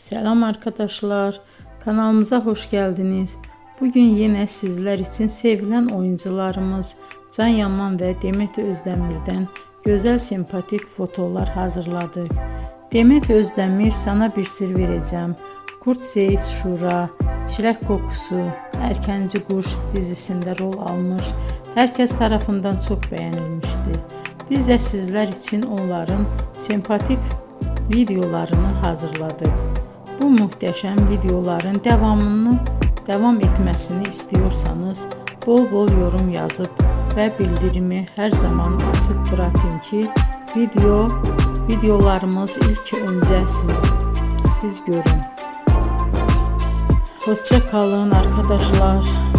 Selam arkadaşlar, kanalımıza hoş geldiniz. Bugün yine sizler için sevilen oyuncularımız Can Yaman ve Demet Özdemir'den güzel sempatik fotolar hazırladık. Demet Özdemir Sana Bir Sır Vereceğim, Kurt Seyit Şura, Çilek Kokusu, Erkenci Kuş dizisinde rol almış. Herkes tarafından çok beğenilmişti. Biz de sizler için onların sempatik videolarını hazırladık. Bu muhteşem videoların devam etmesini istiyorsanız bol bol yorum yazıp ve bildirimi her zaman açık bırakın ki videolarımız ilk önce siz görün. Hoşça kalın arkadaşlar.